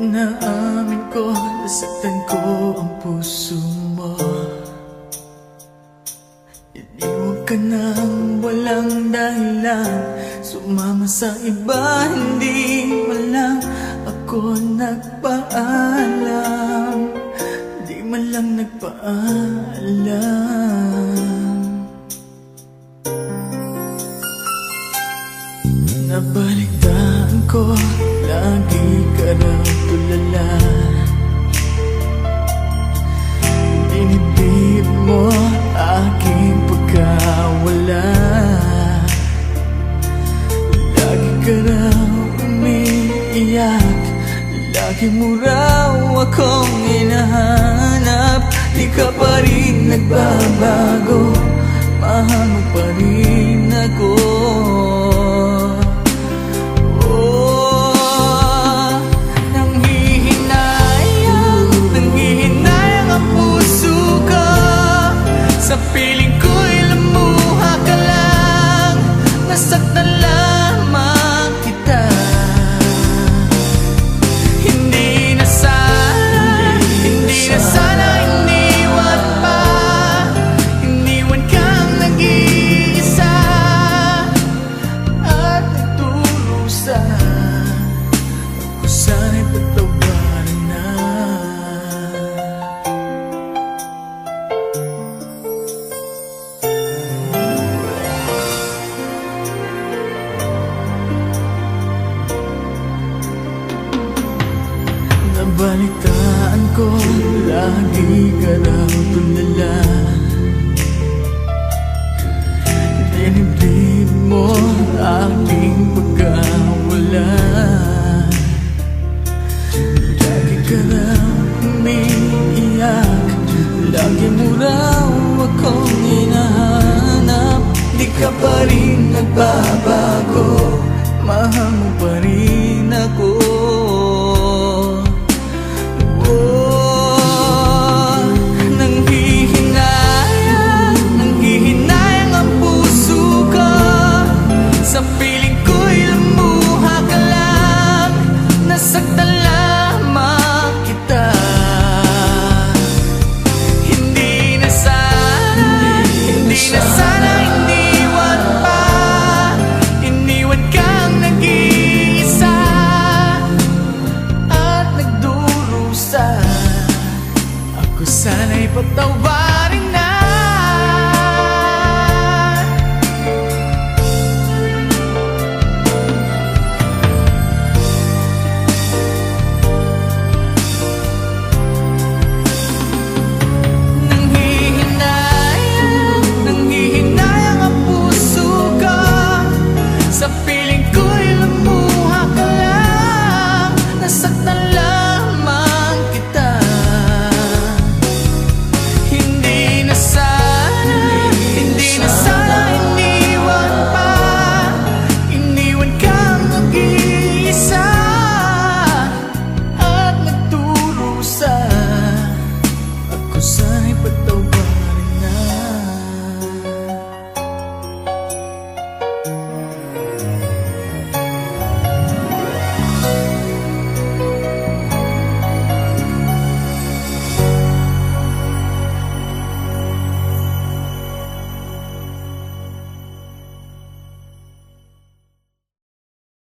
Inaamin ko, nasaktan ko ang puso mo. Iniwan ka nang walang dahilan, sumama sa iba, hindi man lang ako nagpaalam. Di man lang nagpaalam. Nabalitaan ko, lagi ka raw tulala. Dinibdib mo aking pagkawala. Lagi ka raw umiiyak, lagi mo raw akong hinahanap. Di ka pa rin nagbabago, mahal mo pa rin ako. Sa piling ko'y lumuha ka lang, nasaktan lamang kita. Hindi na sana, iniwan pa. Iniwan kang nag-iisa at nagdurusa. Ako sana'y patawarin na. Nabalitaan ko, lagi ka raw tulala. Dinibdib mo aking